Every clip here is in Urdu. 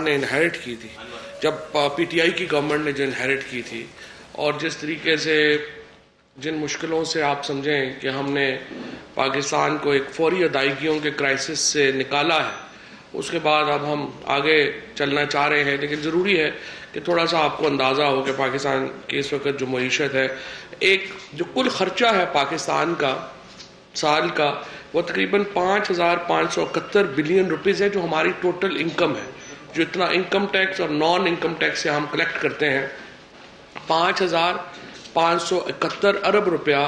نے انہیرٹ کی تھی، جب پی ٹی آئی کی گورنمنٹ نے جو انہیرٹ کی تھی، اور جس طریقے سے جن مشکلوں سے آپ سمجھیں کہ ہم نے پاکستان کو ایک فوری ادائیگیوں کے کرائسس سے نکالا ہے، اس کے بعد اب ہم آگے چلنا چاہ رہے ہیں، لیکن ضروری ہے کہ تھوڑا سا آپ کو اندازہ ہو کہ پاکستان کی اس وقت جو معیشت ہے، ایک جو کل خرچہ ہے پاکستان کا سال کا، وہ تقریباً 5,571 بلین روپیز ہے، جو ہماری ٹوٹل انکم ہے، جو اتنا انکم ٹیکس اور نان انکم ٹیکس سے ہم کلیکٹ کرتے ہیں، 5,571 ارب روپیہ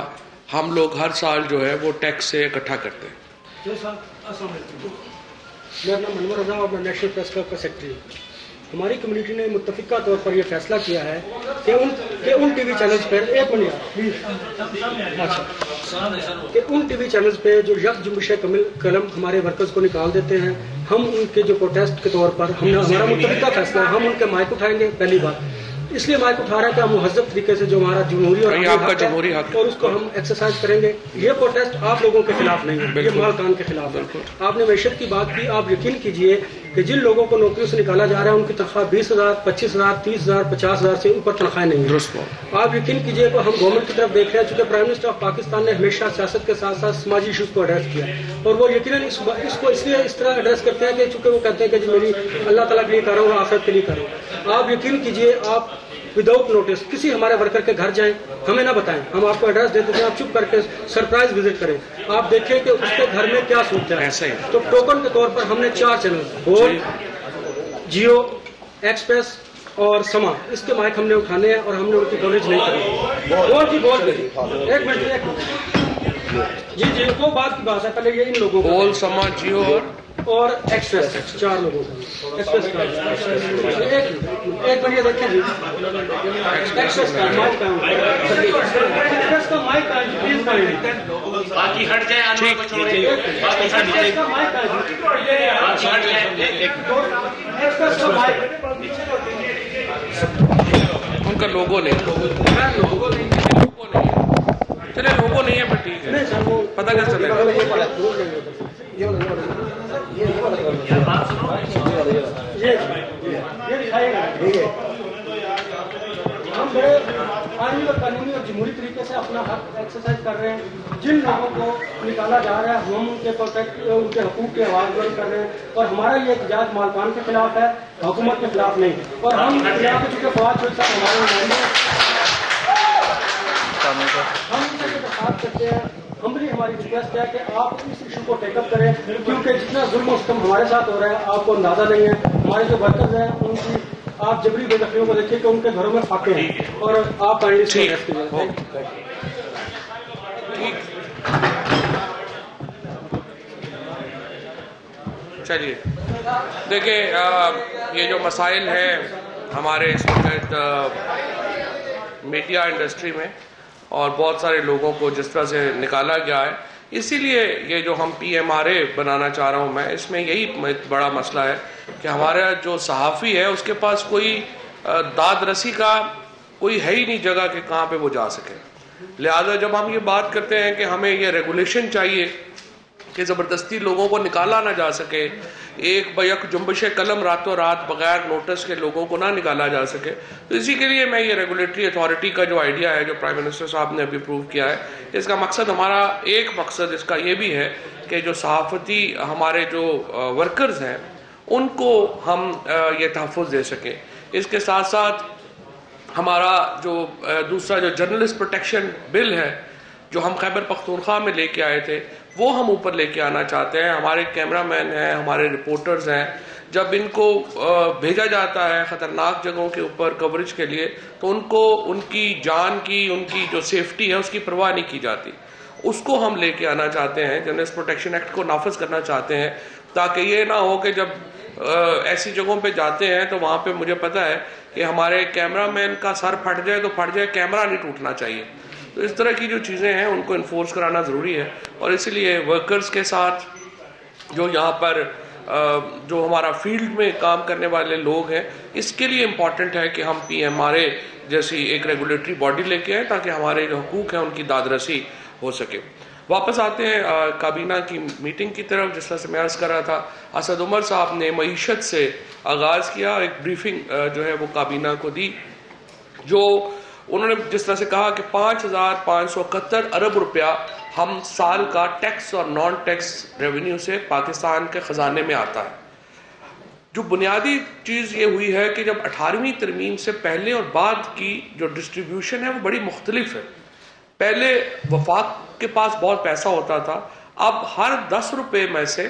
ہم لوگ ہر سال جو ہے وہ ٹیکس سے اکٹھا کرتے ہیں۔ السلام علیکم، میرا نام انور رضا اور میں نیشنل پریس کلب کا سیکرٹری ہوں۔ ہماری کمیونٹی نے متفقہ طور پر یہ فیصلہ کیا ہے کہ ان ٹی وی چینلز پر ان ٹی وی چینلز پہ جو یک جنبش قلم ہمارے ورکرز کو نکال دیتے ہیں، ہم ان کے جو پروٹیسٹ کے طور پر ہمارا متفقہ فیصلہ ہے، ہم ان کے مائک اٹھائیں گے۔ پہلی بات اس لیے مائک اٹھا رہا ہے کہ ہم مہذب طریقے سے جو ہمارا جمہوری اور اور اس کو ہم ایکسرسائز کریں گے۔ یہ پروٹیسٹ آپ لوگوں کے خلاف نہیں ہے، یہ مالکان کے خلاف ہے۔ آپ نے معیشت کی بات کی، آپ یقین کیجئے کہ جن لوگوں کو نوکریوں سے نکالا جا رہا ہے ان کی تنخواہ 20,000 25,000 30,000 50,000 سے اوپر تنخواہیں نہیں ہیں۔ آپ یقین کیجئے کہ ہم گورنمنٹ کی طرف دیکھ رہے ہیں، چونکہ پرائم منسٹر آف پاکستان نے ہمیشہ سیاست کے ساتھ ساتھ سماجی ایشوز کو ایڈریس کیا، اور وہ یقیناً اس کو اس لیے اس طرح ایڈریس کرتے ہیں کہ چونکہ وہ کہتے ہیں کہ جی میری اللہ تعالیٰ کے لیے کر رہا ہوں، آخرت کے لیے کر رہا ہوں۔ آپ یقین کیجئے، آپ وداؤٹ نوٹس کسی ہمارے ورکر کے گھر جائیں، ہمیں نہ بتائیں، ہم آپ کو ایڈریس دے دیتے ہیں، آپ چپ کر کے سرپرائز وزٹ کریں، آپ دیکھیں کہ اس کے گھر میں کیا صورت ہے۔ تو ٹوکن کے طور پر ہم نے 4 چینل گول، جیو، ایکسپریس اور سما، اس کے مائک ہم نے اٹھانے ہیں اور ہم نے ان کی کوریج نہیں کرنی۔ بول ایک منٹ جی وہ بات کی بات ہے، پہلے یہ ان لوگوں کو گول، سما، جیو اور ایکسپریس 4 لوگوں کا ایکسپریس کا ایک منٹ دیکھیں جی، ایکسپریس کا مائک ایکسپریس کا مائک پلیز باقی ہٹ جائے، ایکسپریس کا مائک ان کا لوگو نہیں، چلے لوگو نہیں ہے پر ٹھیک ہے، پتہ کیا چلے گا۔ ہم بڑے قانونی اور قانونی اور جمہوری طریقے سے اپنا حق ایکسرسائز کر رہے ہیں۔ جن لوگوں کو نکالا جا رہا ہے ہم ان کے حقوق کی آواز بلند کر رہے ہیں، اور ہمارا یہ احتجاج مالکان کے خلاف ہے، حکومت کے خلاف نہیں۔ اور ہم یہاں پہ چونکہ فواد شریف صاحب ہمارے نمائندے ہم ان سے درخواست کرتے ہیں، ہماری ریکویسٹ ہے کہ آپ اس ایشو کو ٹیک اپ کریں، کیونکہ جتنا ظلم و ستم ہمارے ساتھ ہو رہا ہے آپ کو اندازہ نہیں ہے۔ ہمارے جو ورکرز ہیں ان کی آپ جبری بے دخلیوں کو دیکھیے کہ ان کے گھروں میں فاقے ہیں، اور آپ چلیے دیکھیں، یہ جو مسائل ہیں ہمارے اس وقت میڈیا انڈسٹری میں، اور بہت سارے لوگوں کو جس طرح سے نکالا گیا ہے، اسی لیے یہ جو ہم پی ایم آر اے بنانا چاہ رہا ہوں میں، اس میں یہی بڑا مسئلہ ہے کہ ہمارا جو صحافی ہے اس کے پاس کوئی داد رسی کا کوئی ہے ہی نہیں جگہ کہ کہاں پہ وہ جا سکے۔ لہذا جب ہم یہ بات کرتے ہیں کہ ہمیں یہ ریگولیشن چاہیے کہ زبردستی لوگوں کو نکالا نہ جا سکے، ایک بیک جنبش قلم راتوں رات بغیر نوٹس کے لوگوں کو نہ نکالا جا سکے، تو اسی کے لیے میں یہ ریگولیٹری اتھارٹی کا جو آئیڈیا ہے جو پرائم منسٹر صاحب نے ابھی اپروو کیا ہے، اس کا مقصد ہمارا ایک مقصد اس کا یہ بھی ہے کہ جو صحافتی ہمارے جو ورکرز ہیں ان کو ہم یہ تحفظ دے سکیں۔ اس کے ساتھ ساتھ ہمارا جو دوسرا جو جرنلسٹ پروٹیکشن بل ہے جو ہم خیبر پختونخوا میں لے کے آئے تھے، وہ ہم اوپر لے کے آنا چاہتے ہیں۔ ہمارے کیمرہ مین ہیں، ہمارے رپورٹرز ہیں، جب ان کو بھیجا جاتا ہے خطرناک جگہوں کے اوپر کوریج کے لیے، تو ان کو ان کی جان کی، ان کی جو سیفٹی ہے اس کی پرواہ نہیں کی جاتی۔ اس کو ہم لے کے آنا چاہتے ہیں، جرنلسٹ پروٹیکشن ایکٹ کو نافذ کرنا چاہتے ہیں، تاکہ یہ نہ ہو کہ جب ایسی جگہوں پہ جاتے ہیں تو وہاں پہ مجھے پتا ہے کہ ہمارے کیمرہ مین کا سر پھٹ جائے تو پھٹ جائے، کیمرہ نہیں ٹوٹنا چاہیے۔ تو اس طرح کی جو چیزیں ہیں ان کو انفورس کرانا ضروری ہے، اور اسی لیے ورکرز کے ساتھ جو یہاں پر جو ہمارا فیلڈ میں کام کرنے والے لوگ ہیں، اس کے لیے امپورٹنٹ ہے کہ ہم پی ایم آر اے جیسی ایک ریگولیٹری باڈی لے کے آئیں تاکہ ہمارے جو حقوق ہیں ان کی داد رسی ہو سکے۔ واپس آتے ہیں کابینہ کی میٹنگ کی طرف. جس طرح سے میں عرض کر رہا تھا, اسد عمر صاحب نے معیشت سے آغاز کیا, ایک بریفنگ جو ہے وہ کابینہ کو دی, جو انہوں نے جس طرح سے کہا کہ 5,571 ارب روپیہ ہم سال کا ٹیکس اور نان ٹیکس ریونیو سے پاکستان کے خزانے میں آتا ہے. جو بنیادی چیز یہ ہوئی ہے کہ جب 18ویں ترمیم سے پہلے اور بعد کی جو ڈسٹریبیوشن ہے وہ بڑی مختلف ہے. پہلے وفاق کے پاس بہت پیسہ ہوتا تھا, اب ہر 10 روپے میں سے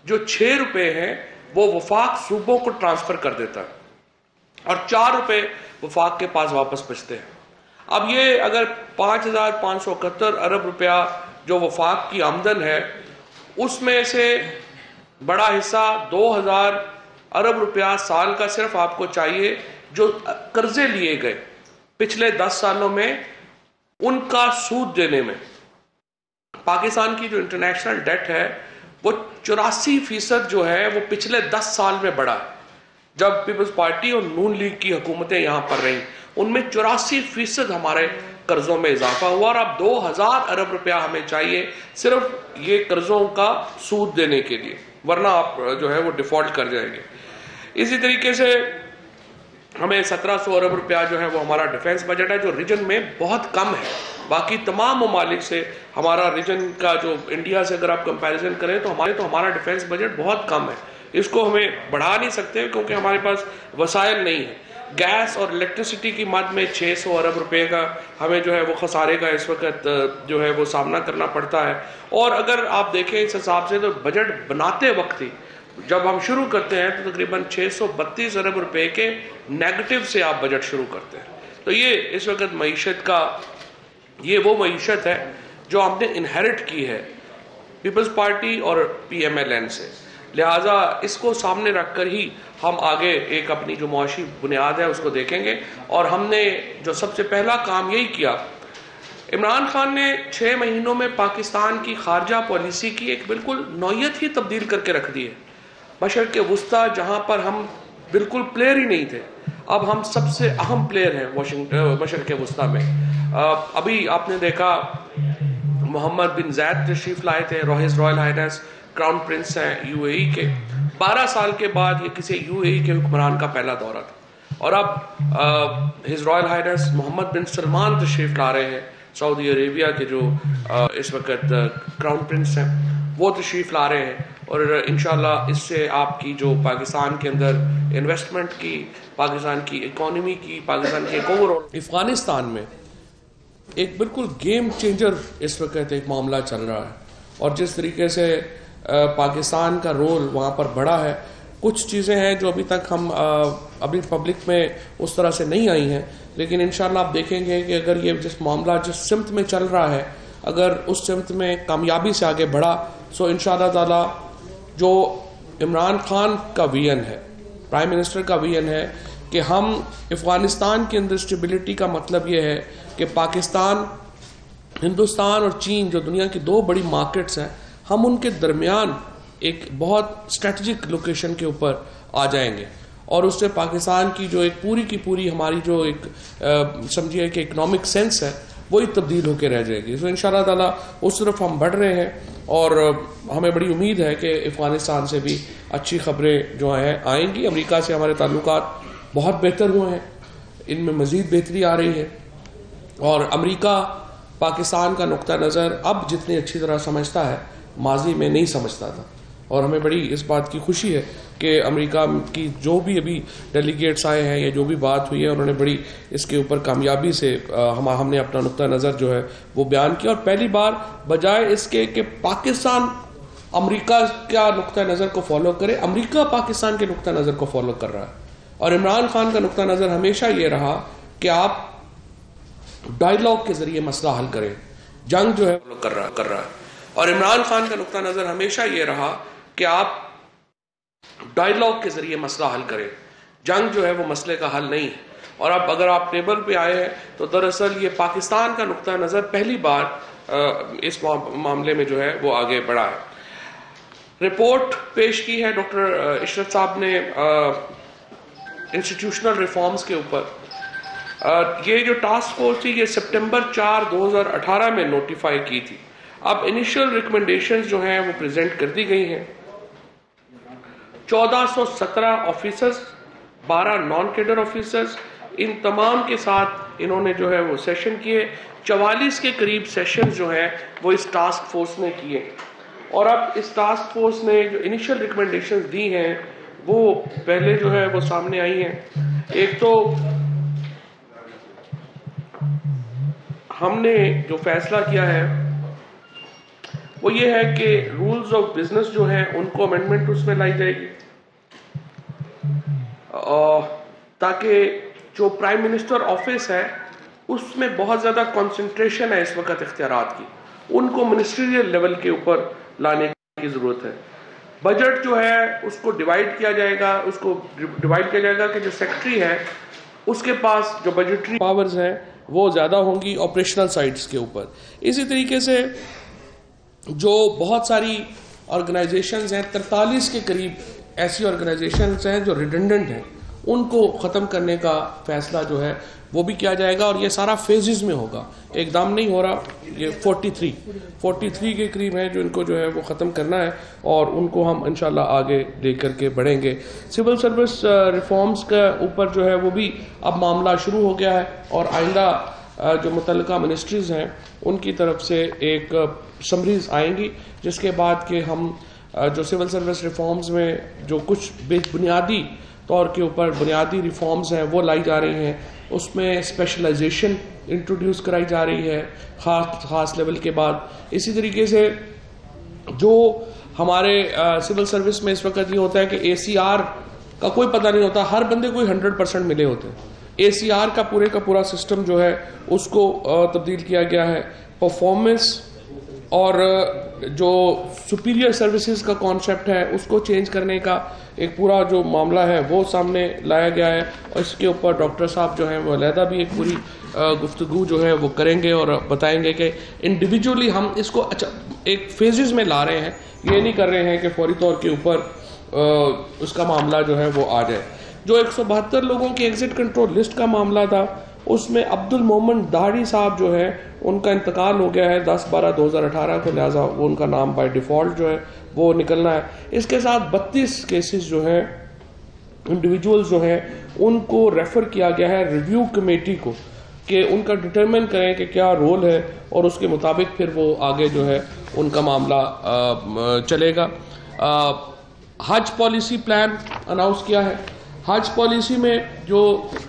جو 6 روپے ہیں وہ وفاق صوبوں کو ٹرانسفر کر دیتا ہے اور 4 روپے وفاق کے پاس واپس بچتے ہیں. اب یہ اگر 5,571 ارب روپیہ جو وفاق کی آمدن ہے, اس میں سے بڑا حصہ 2,000 ارب روپیہ سال کا صرف آپ کو چاہیے جو قرضے لیے گئے پچھلے 10 سالوں میں ان کا سود دینے میں. پاکستان کی جو انٹرنیشنل ڈیٹ ہے وہ 84% جو ہے وہ پچھلے 10 سال میں بڑھا ہے. جب پیپلز پارٹی اور نون لیگ کی حکومتیں یہاں پر رہیں ان میں 84% ہمارے قرضوں میں اضافہ ہوا, اور اب 2,000 ارب روپیہ ہمیں چاہیے صرف یہ قرضوں کا سود دینے کے لیے, ورنہ آپ جو ہے وہ ڈیفالٹ کر جائیں گے. اسی طریقے سے ہمیں 1,700 ارب روپیہ جو ہے وہ ہمارا ڈیفنس بجٹ ہے, جو ریجن میں بہت کم ہے. باقی تمام ممالک سے ہمارا ریجن کا جو انڈیا سے اگر آپ کمپیریزن کریں تو ہمارا ڈیفنس بجٹ بہت کم ہے. اس کو ہمیں بڑھا نہیں سکتے کیونکہ ہمارے پاس وسائل نہیں ہیں. گیس اور الیکٹریسٹی کی مد میں 600 ارب روپے کا ہمیں جو ہے وہ خسارے کا اس وقت جو ہے وہ سامنا کرنا پڑتا ہے. اور اگر آپ دیکھیں اس حساب سے تو بجٹ بناتے وقت ہی جب ہم شروع کرتے ہیں تو تقریباً 632 ارب روپے کے نیگیٹو سے آپ بجٹ شروع کرتے ہیں. تو یہ اس وقت معیشت کا یہ وہ معیشت ہے جو ہم نے انہیرٹ کی ہے پیپلز پارٹی اور PMLN سے. لہٰذا اس کو سامنے رکھ کر ہی ہم آگے ایک اپنی جو معاشی بنیاد ہے اس کو دیکھیں گے. اور ہم نے جو سب سے پہلا کام یہی کیا, عمران خان نے 6 مہینوں میں پاکستان کی خارجہ پالیسی کی ایک بالکل نوعیت ہی تبدیل کر کے رکھ دی ہے. مشرق وسطیٰ جہاں پر ہم بالکل پلیئر ہی نہیں تھے, اب ہم سب سے اہم پلیئر ہیں مشرق وسطیٰ میں. ابھی آپ نے دیکھا محمد بن زید تشریف لائے تھے, his Royal Hines crown prince ہیں UAE کے. 12 سال کے بعد یہ کسی UAE کے حکمران کا پہلا دورہ تھا, اور اب ہز رائل ہائنس محمد بن سلمان تشریف لا رہے ہیں, سعودی عربیہ کے جو اس وقت کراؤن پرنس ہیں وہ تشریف لا رہے ہیں. اور انشاءاللہ اس سے آپ کی جو پاکستان کے اندر انویسٹمنٹ کی, پاکستان کی اکانومی کی, پاکستان کی ایک اوور آل افغانستان میں ایک بالکل گیم چینجر اس وقت ایک معاملہ چل رہا ہے. اور جس طریقے سے پاکستان کا رول وہاں پر بڑا ہے, کچھ چیزیں ہیں جو ابھی تک ہم ابھی پبلک میں اس طرح سے نہیں آئی ہیں, لیکن انشاءاللہ آپ دیکھیں گے کہ اگر یہ جس معاملہ جس سمت میں چل رہا ہے اگر اس سمت میں کامیابی سے آگے بڑھا سو انشاءاللہ تعالی جو عمران خان کا ویژن ہے, پرائم منسٹر کا ویژن ہے کہ ہم افغانستان کے اندر اسٹیبلٹی کا مطلب یہ ہے کہ پاکستان, ہندوستان اور چین جو دنیا کی 2 بڑی مارکیٹس ہیں, ہم ان کے درمیان ایک بہت اسٹریٹجک لوکیشن کے اوپر آ جائیں گے, اور اس سے پاکستان کی جو ایک پوری کی پوری ہماری جو ایک سمجھیے کہ اکنامک سینس ہے وہی تبدیل ہو کے رہ جائے گی. تو انشاءاللہ تعالیٰ اس طرف ہم بڑھ رہے ہیں, اور ہمیں بڑی امید ہے کہ افغانستان سے بھی اچھی خبریں جو ہیں آئیں گی. امریکہ سے ہمارے تعلقات بہت بہتر ہوئے ہیں, ان میں مزید بہتری آ رہی ہے, اور امریکہ پاکستان کا نقطہ نظر اب جتنی اچھی طرح سمجھتا ہے ماضی میں نہیں سمجھتا تھا. اور ہمیں بڑی اس بات کی خوشی ہے کہ امریکہ کی جو بھی ابھی ڈیلیگیٹس آئے ہیں یا جو بھی بات ہوئی ہے انہوں نے بڑی اس کے اوپر کامیابی سے ہم نے اپنا نقطہ نظر جو ہے وہ بیان کیا. اور پہلی بار بجائے اس کے کہ پاکستان امریکہ کا نقطہ نظر کو فالو کرے, امریکہ پاکستان کے نقطہ نظر کو فالو کر رہا ہے. اور عمران خان کا نقطہ نظر ہمیشہ یہ رہا کہ آپ ڈائیلاگ کے ذریعے مسئلہ حل کریں, جنگ جو ہے کر رہا ہے. اور عمران خان کا نقطہ نظر ہمیشہ یہ رہا کہ آپ ڈائیلاگ کے ذریعے مسئلہ حل کریں, جنگ جو ہے وہ مسئلے کا حل نہیں ہے. اور اب اگر آپ ٹیبل پہ آئے ہیں تو دراصل یہ پاکستان کا نقطہ نظر پہلی بار اس معاملے میں جو ہے وہ آگے بڑھا ہے. رپورٹ پیش کی ہے ڈاکٹر عشرت صاحب نے انسٹیٹیوشنل ریفارمز کے اوپر. یہ جو ٹاسک فورس تھی یہ سپٹمبر 4 2018 میں نوٹیفائی کی تھی. اب انیشل ریکمنڈیشنز جو ہیں وہ پریزنٹ کر دی گئی ہیں. 1417 آفیسرز، 12 نان کیڈر آفیسرز، ان تمام کے ساتھ انہوں نے جو ہے وہ سیشن کیے. 44 کے قریب سیشن جو ہیں وہ اس ٹاسک فورس نے کیے. اور اب اس ٹاسک فورس نے جو انیشل ریکمنڈیشنز دی ہیں وہ پہلے جو ہے وہ سامنے آئی ہیں. ایک تو ہم نے جو فیصلہ کیا ہے وہ یہ ہے کہ رولز آف بزنس جو ہیں ان کو امینڈمنٹ اس میں لائی جائے گی، تاکہ جو پرائم منسٹر آفس ہے اس میں بہت زیادہ کنسنٹریشن ہے اس وقت اختیارات کی، ان کو منسٹریل لیول کے اوپر لانے کی ضرورت ہے. بجٹ جو ہے اس کو ڈیوائیڈ کیا جائے گا کہ جو سیکٹری ہے اس کے پاس جو بجٹری پاورز ہیں وہ زیادہ ہوں گی آپریشنل سائٹس کے اوپر. اسی طریقے سے جو بہت ساری آرگنائزیشنز ہیں، 43 کے قریب ایسی آرگنائزیشنز ہیں جو ریڈنڈنٹ ہیں، ان کو ختم کرنے کا فیصلہ جو ہے وہ بھی کیا جائے گا. اور یہ سارا فیزز میں ہوگا، ایک دم نہیں ہو رہا. یہ 43 کے قریب ہیں جو ان کو جو ہے وہ ختم کرنا ہے، اور ان کو ہم انشاءاللہ آگے لے کر کے بڑھیں گے. سول سروس ریفارمز کے اوپر جو ہے وہ بھی اب معاملہ شروع ہو گیا ہے، اور آئندہ جو متعلقہ منسٹریز ہیں ان کی طرف سے ایک سمریز آئیں گی، جس کے بعد کہ ہم جو سول سروس ریفارمز میں جو کچھ بنیادی طور کے اوپر بنیادی ریفارمز ہیں وہ لائی جا رہی ہیں، اس میں اسپیشلائزیشن انٹروڈیوس کرائی جا رہی ہے خاص لیول کے بعد. اسی طریقے سے جو ہمارے سول سروس میں اس وقت یہ ہوتا ہے کہ ACR کا کوئی پتہ نہیں ہوتا، ہر بندے کو 100% ملے ہوتے ہیں. ACR کا پورا سسٹم جو ہے اس کو تبدیل کیا گیا ہے. پرفارمنس اور جو سپیریئر سروسز کا کانسیپٹ ہے اس کو چینج کرنے کا ایک پورا جو معاملہ ہے وہ سامنے لایا گیا ہے، اور اس کے اوپر ڈاکٹر صاحب جو ہیں وہ علیحدہ بھی ایک پوری گفتگو جو ہے وہ کریں گے اور بتائیں گے کہ انڈیویجولی ہم اس کو اچھا ایک فیزز میں لا رہے ہیں، یہ نہیں کر رہے ہیں کہ فوری طور کے اوپر اس کا معاملہ جو ہے وہ آ جائے. جو 172 لوگوں کی ایگزٹ کنٹرول لسٹ کا معاملہ تھا اس میں عبد المومن داڑھی صاحب جو ہے ان کا انتقال ہو گیا ہے 10/12/2018 کو، لہٰذا وہ ان کا نام بائی ڈیفالٹ جو ہے وہ نکلنا ہے. اس کے ساتھ 32 کیسز جو ہیں انڈیویجولز جو ہیں ان کو ریفر کیا گیا ہے ریویو کمیٹی کو کہ ان کا ڈٹرمن کریں کہ کیا رول ہے، اور اس کے مطابق پھر وہ آگے جو ہے ان کا معاملہ چلے گا. حج پالیسی پلان اناؤنس کیا ہے. حج پالیسی میں جو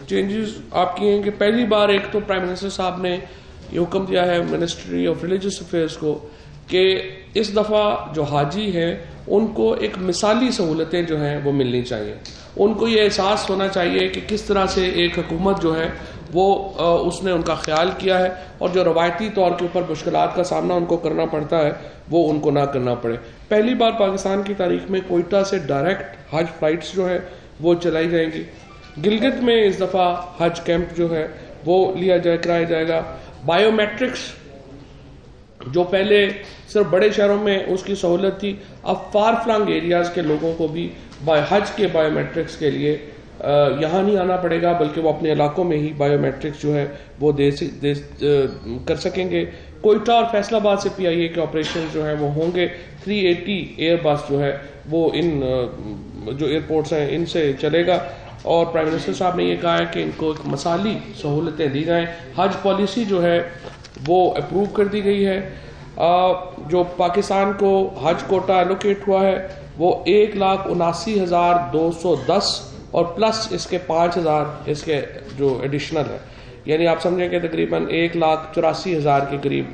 چینجز آپ کی ہیں کہ پہلی بار ایک تو پرائم منسٹر صاحب نے یہ حکم دیا ہے منسٹری آف ریلیجس افیئرس کو کہ اس دفعہ جو حاجی ہیں ان کو ایک مثالی سہولتیں جو ہیں وہ ملنی چاہیے. ان کو یہ احساس ہونا چاہیے کہ کس طرح سے ایک حکومت جو ہے وہ اس نے ان کا خیال کیا ہے، اور جو روایتی طور کے اوپر مشکلات کا سامنا ان کو کرنا پڑتا ہے وہ ان کو نہ کرنا پڑے. پہلی بار پاکستان کی تاریخ میں کوئٹہ سے ڈائریکٹ حج فلائٹس جو ہے وہ چلائی جائیں گی. گلگت میں اس دفعہ حج کیمپ جو ہے وہ کرایا جائے گا. بائیو میٹرکس جو پہلے صرف بڑے شہروں میں اس کی سہولت تھی، اب فار فلنگ ایریاز کے لوگوں کو بھی حج کے بائیو میٹرکس کے لیے یہاں نہیں آنا پڑے گا، بلکہ وہ اپنے علاقوں میں ہی بائیو میٹرکس جو ہے وہ کر سکیں گے. کوئٹہ اور فیصل آباد سے PIA کے آپریشن جو ہیں وہ ہوں گے. 380 ایئر بس جو ہے وہ ان جو ایئرپورٹس ہیں ان سے چلے گا، اور پرائم منسٹر صاحب نے یہ کہا ہے کہ ان کو ایک مثالی سہولتیں دی جائیں. حج پالیسی جو ہے وہ اپروو کر دی گئی ہے. جو پاکستان کو حج کوٹا ایلوکیٹ ہوا ہے وہ 1,79,210 اور پلس اس کے 5,000 اس کے جو ایڈیشنل ہے، یعنی آپ سمجھیں کہ تقریباً 1,84,000 کے قریب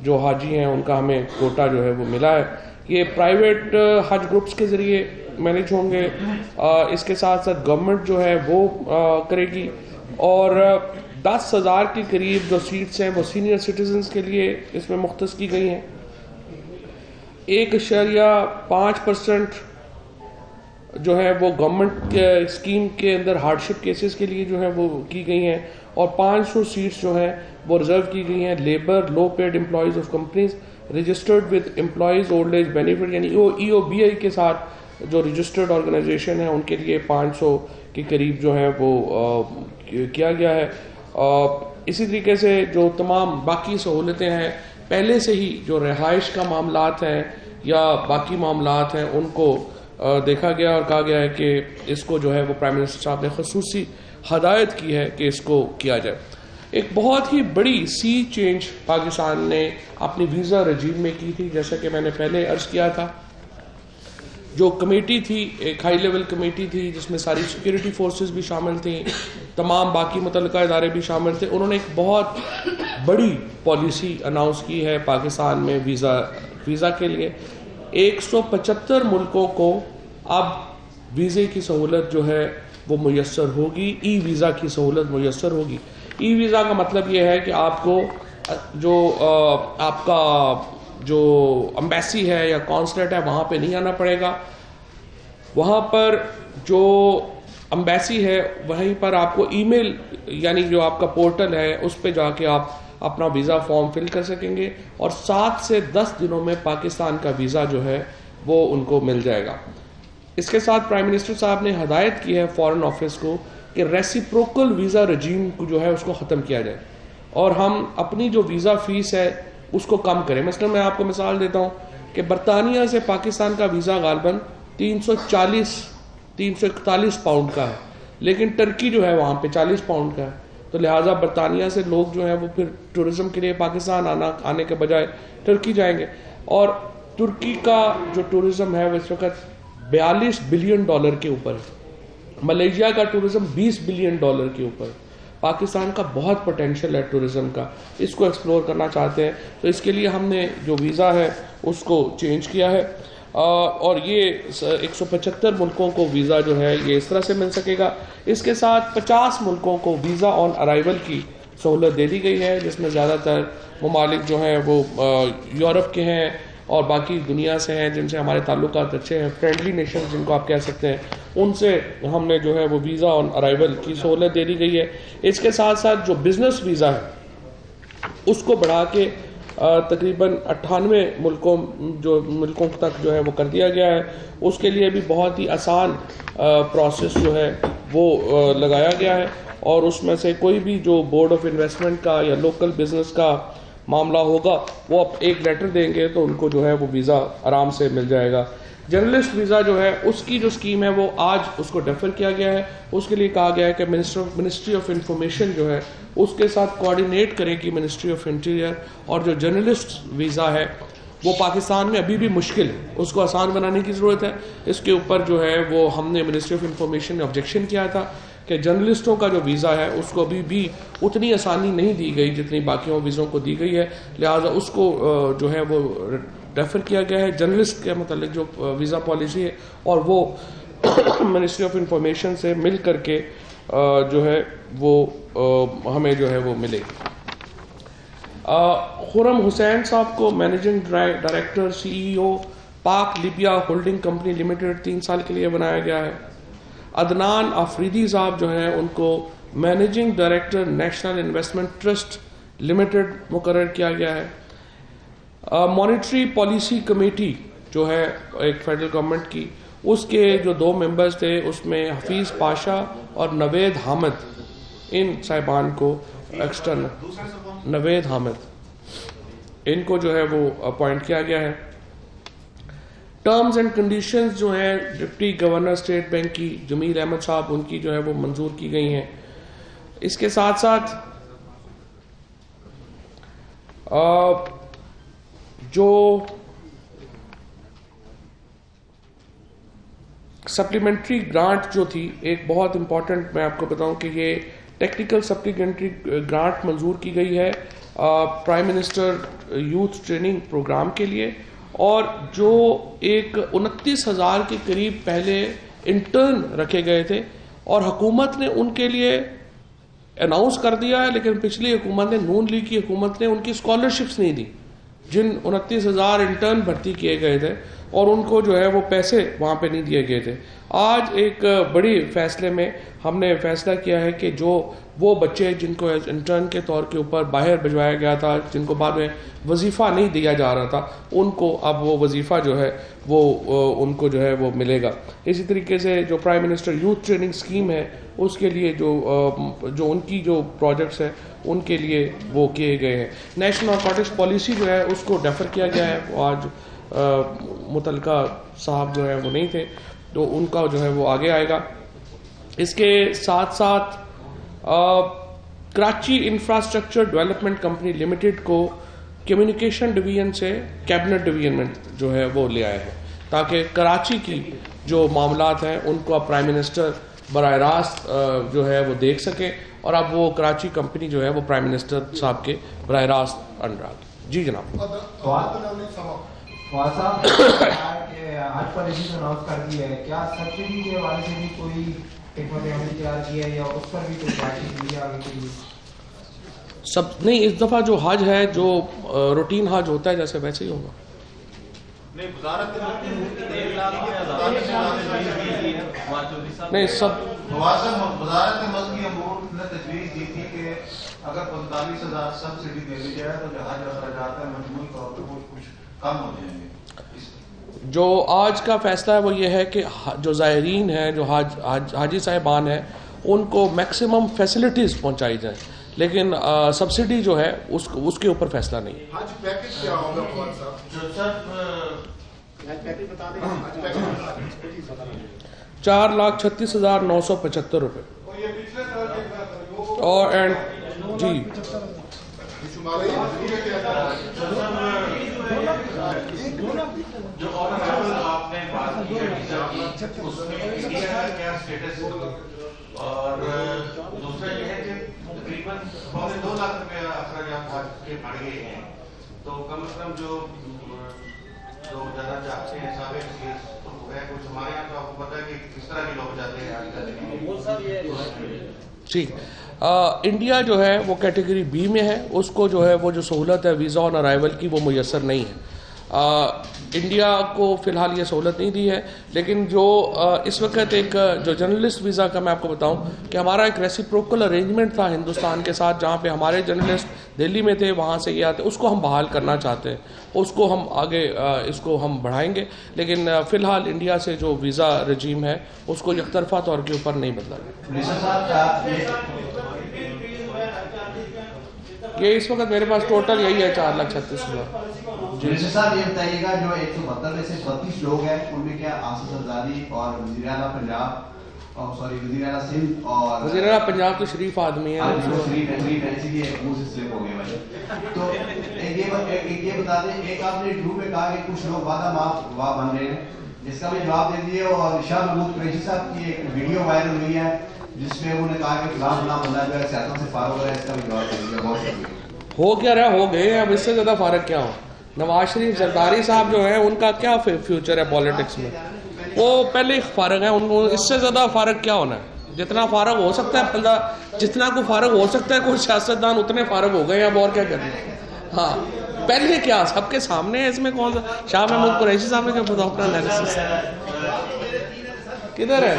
جو حاجی ہیں ان کا ہمیں کوٹا جو ہے وہ ملا ہے. یہ پرائیویٹ حج گروپس کے ذریعے مینیج ہوں گے. اس کے ساتھ ساتھ گورنمنٹ جو ہے وہ کرے گی، اور 10,000 کے قریب جو سیٹس ہیں وہ سینئر سٹیزنز کے لیے اس میں مختص کی گئی ہیں. 1.5% جو ہے وہ گورنمنٹ کے اسکیم کے اندر ہارڈشپ کیسز کے لیے جو ہے وہ کی گئی ہیں، اور 500 سیٹس جو ہیں وہ ریزرو کی گئی ہیں labour low paid employees of companies registered with employees old age benefit, یعنی EOBI کے ساتھ جو رجسٹرڈ آرگنائزیشن ہیں ان کے لیے 500 کے قریب جو ہے وہ کیا گیا ہے. اسی طریقے سے جو تمام باقی سہولتیں ہیں پہلے سے ہی جو رہائش کا معاملات ہیں یا باقی معاملات ہیں ان کو دیکھا گیا اور کہا گیا ہے کہ اس کو جو ہے وہ پرائم منسٹر صاحب نے خصوصی ہدایت کی ہے کہ اس کو کیا جائے. ایک بہت ہی بڑی سی چینج پاکستان نے اپنی ویزا رجیم میں کی تھی. جیسا کہ میں نے پہلے عرض کیا تھا, جو کمیٹی تھی ایک ہائی لیول کمیٹی تھی جس میں ساری سیکیورٹی فورسز بھی شامل تھیں, تمام باقی متعلقہ ادارے بھی شامل تھے. انہوں نے ایک بہت بڑی پالیسی اناؤنس کی ہے پاکستان میں ویزا کے لیے. 175 ملکوں کو اب ویزے کی سہولت جو ہے وہ میسر ہوگی, ای ویزا کی سہولت میسر ہوگی. ای ویزا کا مطلب یہ ہے کہ آپ کو جو آپ کا جو امبیسی ہے یا کانسلیٹ ہے وہاں پہ نہیں آنا پڑے گا. وہاں پر جو امبیسی ہے وہیں پر آپ کو ای میل یعنی جو آپ کا پورٹل ہے اس پہ جا کے آپ اپنا ویزا فارم فل کر سکیں گے اور 7 سے 10 دنوں میں پاکستان کا ویزا جو ہے وہ ان کو مل جائے گا. اس کے ساتھ پرائم منسٹر صاحب نے ہدایت کی ہے فارن آفس کو کہ ریسیپروکل ویزا رجیم کو جو ہے اس کو ختم کیا جائے اور ہم اپنی جو ویزا فیس ہے اس کو کم کریں. مثلا میں آپ کو مثال دیتا ہوں کہ برطانیہ سے پاکستان کا ویزا غالباً 341 پاؤنڈ کا ہے, لیکن ٹرکی جو ہے وہاں پہ 40 پاؤنڈ کا ہے. تو لہٰذا برطانیہ سے لوگ جو ہیں وہ پھر ٹورزم کے لیے پاکستان آنے کے بجائے ٹرکی جائیں گے, اور ترکی کا جو ٹورزم ہے وہ اس وقت $42 بلین کے اوپر ہے. ملیشیا کا ٹورزم $20 بلین کے اوپر. پاکستان کا بہت پوٹینشیل ہے ٹورزم کا, اس کو ایکسپلور کرنا چاہتے ہیں. تو اس کے لیے ہم نے جو ویزا ہے اس کو چینج کیا ہے اور یہ 175 ملکوں کو ویزا جو ہے یہ اس طرح سے مل سکے گا. اس کے ساتھ 50 ملکوں کو ویزا آن ارائیول کی سہولت دے دی گئی ہے, جس میں زیادہ تر ممالک جو ہیں وہ یورپ کے ہیں اور باقی دنیا سے ہیں جن سے ہمارے تعلقات اچھے ہیں, فرینڈلی نیشن جن کو آپ کہہ سکتے ہیں, ان سے ہم نے جو ہے وہ ویزا آن ارائیول کی سہولت دے دی گئی ہے. اس کے ساتھ ساتھ جو بزنس ویزا ہے اس کو بڑھا کے تقریباً 98 ملکوں تک جو ہے وہ کر دیا گیا ہے. اس کے لیے بھی بہت ہی آسان پروسیس جو ہے وہ لگایا گیا ہے, اور اس میں سے کوئی بھی جو بورڈ آف انویسٹمنٹ کا یا لوکل بزنس کا معاملہ ہوگا وہ اب ایک لیٹر دیں گے تو ان کو جو ہے وہ ویزا آرام سے مل جائے گا. جرنلسٹ ویزا جو ہے اس کی جو اسکیم ہے وہ آج اس کو ڈیفر کیا گیا ہے. اس کے لیے کہا گیا ہے کہ منسٹری آف انفارمیشن جو ہے اس کے ساتھ کوآرڈینیٹ کرے گی منسٹری آف انٹیریئر, اور جو جرنلسٹ ویزا ہے وہ پاکستان میں ابھی بھی مشکل ہے, اس کو آسان بنانے کی ضرورت ہے. اس کے اوپر جو ہے وہ ہم نے منسٹری آف انفارمیشن نے آبجیکشن کیا تھا کہ جرنلسٹوں کا جو ویزا ہے اس کو ابھی بھی اتنی آسانی نہیں دی گئی جتنی باقیوں ویزوں کو دی گئی ہے, لہٰذا اس کو جو ہے وہ ریفر کیا گیا ہے. جرنلسٹ کے متعلق جو ویزا پالیسی ہے اور وہ منسٹری آف انفارمیشن سے مل کر کے جو ہے وہ ہمیں جو ہے وہ ملے گی. خرم حسین صاحب کو مینیجنگ ڈائریکٹر CEO پاک لیبیا ہولڈنگ کمپنی لمیٹڈ 3 سال کے لیے بنایا گیا ہے. عدنان آفریدی صاحب جو ہیں ان کو managing director national investment trust limited مقرر کیا گیا ہے. مانیٹری پالیسی کمیٹی جو ہے ایک فیڈرل گورنمنٹ کی, اس کے جو 2 ممبرز تھے اس میں حفیظ پاشا اور نوید حامد, ان صاحبان کو ایکسٹرنل نوید حامد ان کو جو ہے وہ اپوائنٹ کیا گیا ہے. ٹرمز اینڈ کنڈیشنز جو ہیں ڈپٹی گورنر اسٹیٹ بینک کی جمیل احمد صاحب ان کی جو ہے وہ منظور کی گئی ہیں. اس کے ساتھ ساتھ جو سپلیمنٹری گرانٹ جو تھی ایک بہت امپورٹنٹ میں آپ کو بتاؤں کہ یہ ٹیکنیکل سپلیمنٹری گرانٹ منظور کی گئی ہے prime minister youth training programme کے لیے, اور جو ایک 29,000 کے قریب پہلے انٹرن رکھے گئے تھے اور حکومت نے ان کے لیے اناؤنس کر دیا ہے, لیکن پچھلی حکومت نے نون لیگ کی حکومت نے ان کی اسکالرشپس نہیں دی. جن 29,000 انٹرن بھرتی کیے گئے تھے اور ان کو جو ہے وہ پیسے وہاں پہ نہیں دیے گئے تھے. آج ایک بڑی فیصلے میں ہم نے فیصلہ کیا ہے کہ جو وہ بچے جن کو انٹرن کے طور کے اوپر باہر بھجوایا گیا تھا, جن کو بعد میں وظیفہ نہیں دیا جا رہا تھا, ان کو اب وہ وظیفہ جو ہے وہ ان کو جو ہے وہ ملے گا. اسی طریقے سے جو prime minister youth training scheme ہے اس کے لیے جو ان کی جو پروجیکٹس ہیں ان کے لیے وہ کیے گئے ہیں. نیشنل نارکوٹکس پالیسی جو ہے اس کو ڈیفر کیا گیا ہے. وہ آج متعلقہ صاحب جو ہے وہ نہیں تھے تو ان کا جو ہے وہ آگے آئے گا. اس کے ساتھ ساتھ Karachi infrastructure development company limited کو کمیونیکیشن ڈویژن سے کیبنٹ ڈویژن میں جو ہے وہ لے آئے ہیں تاکہ کراچی کی جو معاملات ہیں ان کو اب پرائم منسٹر براہ راست جو ہے وہ دیکھ سکیں, اور اب وہ کراچی کمپنی جو ہے وہ پرائم منسٹر صاحب کے براہ راست انڈر آ گئی. جی جناب. آج پالیسی اناؤنس کر دی ہے, کیا سبسڈی کے حوالے سے بھی کوئی حکمت عملی تیار کی ہے یا اس پر بھی کوئی بات کی آگے؟ سب نہیں, اس دفعہ جو حج ہے جو روٹین حج ہوتا ہے جیسے ویسے ہی ہوگا. نہیں سب وزارت مذہبی امور نے تجویز دی تھی کہ اگر 45,000 سبسڈی دے دی جائے تو جو حج اخراجات ہیں مجموعی طور پر وہ کچھ کم ہو جائیں گے. جو آج کا فیصلہ ہے وہ یہ ہے کہ جو زائرین ہیں, جو حاجی صاحبان ہیں, ان کو میکسیمم فیسلٹیز پہنچائی جائیں, لیکن سبسڈی جو ہے اس کے اوپر فیصلہ نہیں. حج پیکج کیا ہوگا ₹4,36,975 اور اینڈ جی جو آپ نے بات کی ہے اس میں کیا اسٹیٹس اور دوسرا یہ ہے کہ تقریباً 2 لاکھ روپے اخراجات حج کے بڑھ گئے ہیں, تو کم از کم جو جانا چاہتے ہیں سابق تو ہے کچھ ہمارے یہاں تو آپ کو پتا ہے کہ کس طرح کے لوگ جاتے ہیں. ٹھیک. انڈیا جو ہے وہ کیٹیگری بی میں ہے, اس کو جو ہے وہ جو سہولت ہے ویزا آن ارائیول کی وہ میسر نہیں ہے. انڈیا کو فی الحال یہ سہولت نہیں دی ہے, لیکن جو اس وقت ایک جو جرنلسٹ ویزا کا میں آپ کو بتاؤں کہ ہمارا ایک ریسیپروکل ارینجمنٹ تھا ہندوستان کے ساتھ, جہاں پہ ہمارے جرنلسٹ دہلی میں تھے, وہاں سے یہ آتے, اس کو ہم بحال کرنا چاہتے ہیں, اس کو ہم آگے اس کو ہم بڑھائیں گے, لیکن فی الحال انڈیا سے جو ویزا رجیم ہے اس کو یک طرفہ طور کے اوپر نہیں بدلا گیا. یہ اس وقت میرے پاس ٹوٹل یہی ہے 4,36,000. منسٹر صاحب یہ بتائیے گا جو 172 میں سے 32 لوگ ہیں ان میں کیا آصف زرداری اور وزیر اعلیٰ پنجاب وزیر اعلیٰ سندھ اور وزیر اعلیٰ پنجاب تو شریف آدمی ہے, شریف ہے, اسی لیے منہ سے سلپ ہو گئے بھائی. تو ایک یہ بتا دیں, ایک آپ نے انٹرویو میں کہا کہ کچھ لوگ وعدہ معاف بن رہے ہیں, جس کا بھی جواب دے دیے, اور شاہ محمود قریشی صاحب کی ایک ویڈیو وائرل ہوئی ہے جس میں انہوں نے کہا کہ فلاں فلاں بندہ جو ہے سیاست سے فارغ ہو رہا ہے, اس کا بھی جواب دے دیا. بہت شکریہ. ہو کیا رہا, ہو گئے, اب اس سے زیادہ فارغ کیا ہو. نواز شریف زرداری صاحب جو ہیں ان کا کیا فیوچر ہے پالیٹکس میں, وہ پہلے ہی فارغ ہیں, ان کو اس سے زیادہ فارغ کیا ہونا ہے. جتنا فارغ ہو سکتا ہے بندہ, جتنا کو فارغ ہو سکتا ہے کوئی سیاستدان, اتنے فارغ ہو گئے ہیں, اب اور کیا کریں. ہاں پہلے کیا سب کے سامنے ہے, اس میں کون سا شاہ محمود قریشی صاحب نے کیا اپنا انالیسس کدھر ہے.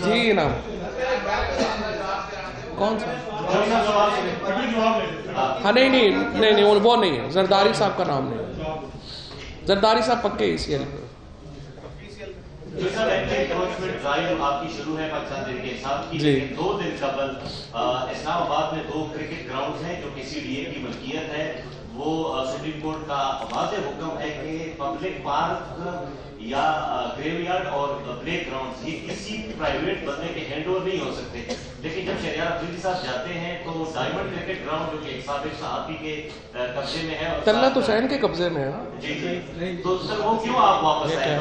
جی نام کون سا, ہاں نہیں وہ نہیں ہے, زرداری صاحب کا نام نہیں ہے. زرداری صاحب پکے ECL پہ. آپ کی شروع ہے پاکستان دن کے حساب کی, 2 دن قبل اسلام آباد میں 2 کرکٹ گراؤنڈ ہیں جو کسی ڈی اے کی ملکیت ہے. وہ سپریم کورٹ کا واضح حکم ہے کہ پبلک پارک یا گریو یارڈ اور پلے گراؤنڈ یہ کسی پرائیویٹ بندے کے ہینڈ اوور نہیں ہو سکتے. لیکن جب شہریار افریدی صاحب جاتے ہیں تو ڈائمنڈ کرکٹ گراؤنڈ جو کہ ایک سابق صحافی کے قبضے میں ہے, طلعت حسین کے قبضے میں ہے. جی تو سر وہ کیوں آپ واپس آئے,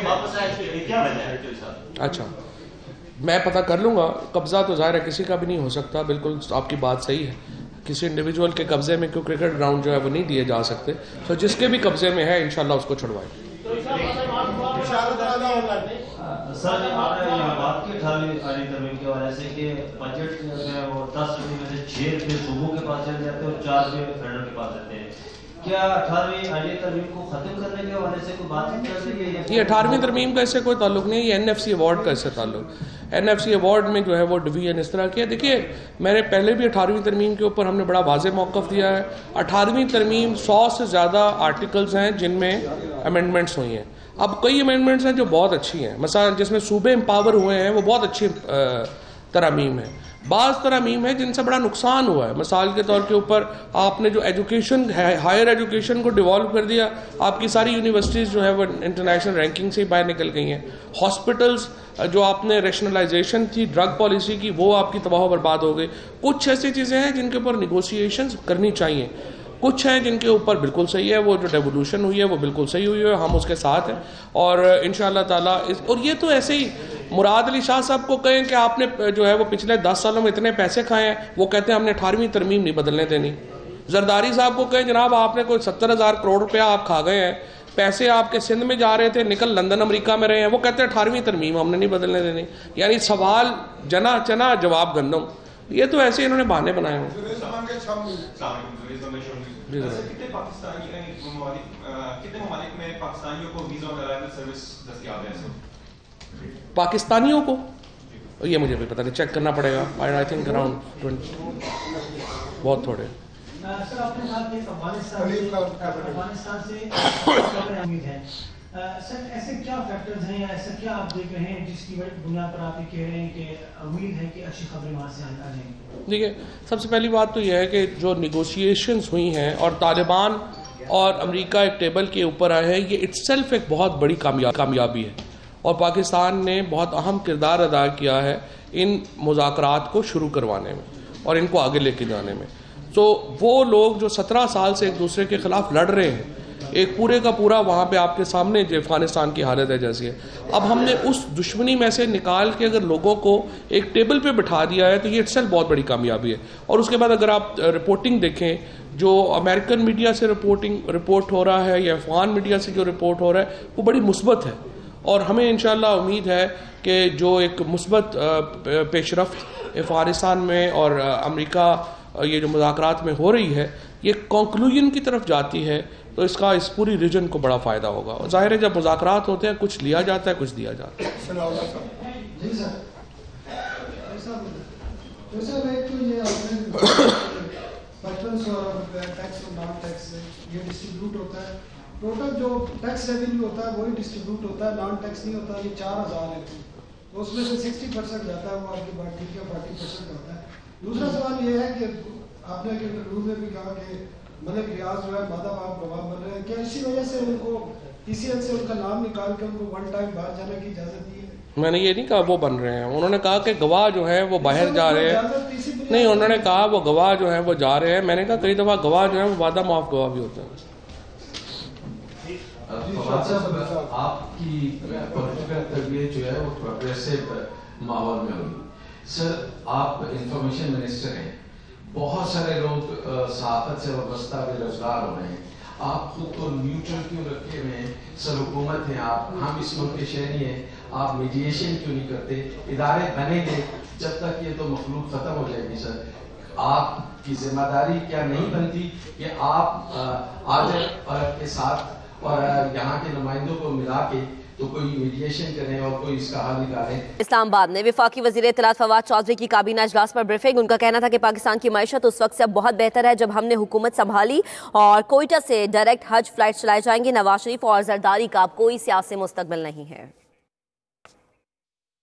واپس آئے کیا وجہ ہے صاحب؟ اچھا میں پتہ کر لوں گا. قبضہ تو ظاہر ہے کسی کا بھی نہیں ہو سکتا, بالکل آپ کی بات صحیح ہے. کسی انڈیویجول کے قبضے میں کیوں کرکٹ گراؤنڈ جو ہے وہ نہیں دیے جا سکتے, تو جس کے بھی قبضے میں ہے انشاءاللہ اس کو چھڑوائیں. سر آپ نے یہ بات کی 18 ترمیم کے حوالے سے کہ بجٹ جو ہے وہ 10 میں سے 6 روپے صوبوں کے پاس چلے جاتے ہیں اور 4 روپے فیڈرل کے پاس رہتے ہیں. کیا 18ویں آئین ترمیم کو ختم کرنے کے حوالے سے کوئی بات چل رہی ہے؟ یہ 18ویں ترمیم کا اس سے کوئی تعلق نہیں ہے، یہ NFC ایوارڈ کا اس سے تعلق. NFC ایوارڈ میں جو ہے وہ ڈویژن اس طرح کیا. دیکھیے میں نے پہلے بھی 18ویں ترمیم کے اوپر ہم نے بڑا واضح موقف دیا ہے. 18ویں ترمیم 100 سے زیادہ آرٹیکلز ہیں جن میں امینڈمنٹس ہوئی ہیں. اب کئی امینڈمنٹس ہیں جو بہت اچھی ہیں، مثلا جس میں صوبے امپاور ہوئے ہیں وہ بہت اچھی ترامیم ہیں. بعض ترامیم ہے جن سے بڑا نقصان ہوا ہے. مثال کے طور کے اوپر آپ نے جو ایجوکیشن ہائر ایجوکیشن کو ڈیولپ کر دیا، آپ کی ساری یونیورسٹیز جو ہے وہ انٹرنیشنل رینکنگ سے ہی باہر نکل گئی ہیں. ہاسپٹلز جو آپ نے ریشنلائزیشن تھی ڈرگ پالیسی کی وہ آپ کی تباہ و برباد ہو گئی. کچھ ایسی چیزیں ہیں جن کے اوپر نیگوسیشنز کرنی چاہیے، کچھ ہیں جن کے اوپر بالکل صحیح ہے. وہ جو ڈیوولوشن ہوئی ہے وہ بالکل صحیح ہوئی ہے، ہم اس کے ساتھ ہیں. اور انشاءاللہ تعالیٰ اور یہ تو ایسے ہی مراد علی شاہ صاحب کو کہیں کہ آپ نے جو ہے وہ پچھلے 10 سالوں میں اتنے پیسے کھائے ہیں، وہ کہتے ہیں ہم نے 18ویں ترمیم نہیں بدلنے دینی. زرداری صاحب کو کہیں جناب آپ نے کوئی 70,000 کروڑ روپیہ آپ کھا گئے ہیں، پیسے آپ کے سندھ میں جا رہے تھے نکل لندن امریکہ میں رہے ہیں، وہ کہتے ہیں 18ویں ترمیم ہم نے نہیں بدلنے دینی. یعنی سوال جنا چنا جواب گندم. یہ تو ایسے انہوں نے بہانے بنائے ہیں. کتنے ممالک میں پاکستانیوں کو ویزا آن ارائیول سروس دستیاب ہے؟ پاکستانیوں کو یہ مجھے بھی پتہ نہیں، چیک کرنا پڑے گا. آئی تھنک اراؤنڈ 20 بہت تھوڑے. سر آپ نے کہا کہ افغانستان سے امید ہے، سر ایسے کیا فیکٹرز ہیں یا ایسا کیا آپ دیکھ رہے ہیں جس کی بنیاد پر آپ یہ کہہ رہے ہیں کہ امید ہے کہ اچھی خبریں وہاں سے آ جائیں گی؟ دیکھیے سب سے پہلی بات تو یہ ہے کہ جو نیگوشیشنز ہوئی ہیں اور طالبان اور امریکہ ایک ٹیبل کے اوپر آئے ہیں، یہ اٹ سیلف ایک بہت بڑی کامیابی ہے اور پاکستان نے بہت اہم کردار ادا کیا ہے ان مذاکرات کو شروع کروانے میں اور ان کو آگے لے کے جانے میں. تو وہ لوگ جو 17 سال سے ایک دوسرے کے خلاف لڑ رہے ہیں، ایک پورے کا پورا وہاں پہ آپ کے سامنے جو افغانستان کی حالت ہے جیسی ہے، اب ہم نے اس دشمنی میں سے نکال کے اگر لوگوں کو ایک ٹیبل پہ بٹھا دیا ہے تو یہ اٹسیلف بہت بڑی کامیابی ہے. اور اس کے بعد اگر آپ رپورٹنگ دیکھیں جو امریکن میڈیا سے رپورٹ ہو رہا ہے یا افغان میڈیا سے جو رپورٹ ہو رہا ہے وہ بڑی مثبت ہے. اور ہمیں انشاءاللہ امید ہے کہ جو ایک مثبت پیش رفت افغانستان میں اور امریکہ یہ جو مذاکرات میں ہو رہی ہے یہ کنکلوژن کی طرف جاتی ہے تو اس کا اس پوری ریجن کو بڑا فائدہ ہوگا. اور ظاہر ہے جب مذاکرات ہوتے ہیں کچھ لیا جاتا ہے کچھ دیا جاتا ہے. جی سر ایک تو یہ پیٹرنس اور ٹیکس اور نان ٹیکس یہ ڈسٹریبیوٹ ہوتا ہے، ٹوٹل جو ٹیکس ریونیو ہوتا ہے وہی ڈسٹریبیوٹ ہوتا ہے، نان ٹیکس نہیں ہوتا. یہ 4,000 ہے تو اس میں سے 60% جاتا ہے وہ آپ کی بات ٹھیک ہے، 40% ہوتا ہے. دوسرا سوال یہ ہے کہ آپ نے انٹرویو میں بھی کہا کہ ملک ریاض جو ہے مادام آپ گواہ بن رہے ہیں، کیا اسی وجہ سے ان کو PCL سے ان کا نام نکال کے ان کو ون ٹائم باہر جانے کی اجازت دی ہے؟ میں نے یہ نہیں کہا وہ بن رہے ہیں، انہوں نے کہا کہ گواہ جو ہیں وہ باہر جا رہے ہیں. نہیں انہوں نے کہا وہ گواہ جو ہیں وہ جا رہے ہیں. میں نے کہا کئی دفعہ گواہ جو ہیں وہ وعدہ معاف گواہ بھی ہوتے ہیں. آپ کی پولیٹیکل تربیت جو ہے وہ پروگریسو ماحول میں ہوئی. سر آپ انفارمیشن منسٹر ہیں، بہت سارے لوگ صحافت سے وابستہ بے روزگار ہو رہے ہیں، آپ خود کو نیوٹرل کیوں رکھے ہوئے ہیں؟ سر حکومت ہیں آپ، ہم اس ملک کے شہری ہیں، آپ میڈیشن کیوں نہیں کرتے؟ ادارے بنے گے جب تک یہ تو مخلوق ختم ہو جائے گی. سر آپ کی ذمہ داری کیا نہیں بنتی کہ آپ آج کے ساتھ اور یہاں کے نمائندوں کو ملا کے تو کوئی میڈیشن کریں اور کوئی اس کا حل نکالیں؟ اسلام آباد میں وفاقی وزیر اطلاعات فواد چودھری کی کابینہ اجلاس پر بریفنگ. ان کا کہنا تھا کہ پاکستان کی معیشت اس وقت سے اب بہت بہتر ہے جب ہم نے حکومت سنبھالی اور کوئٹہ سے ڈائریکٹ حج فلائٹ چلائے جائیں گے. نواز شریف اور زرداری کا اب کوئی سیاسی مستقبل نہیں ہے.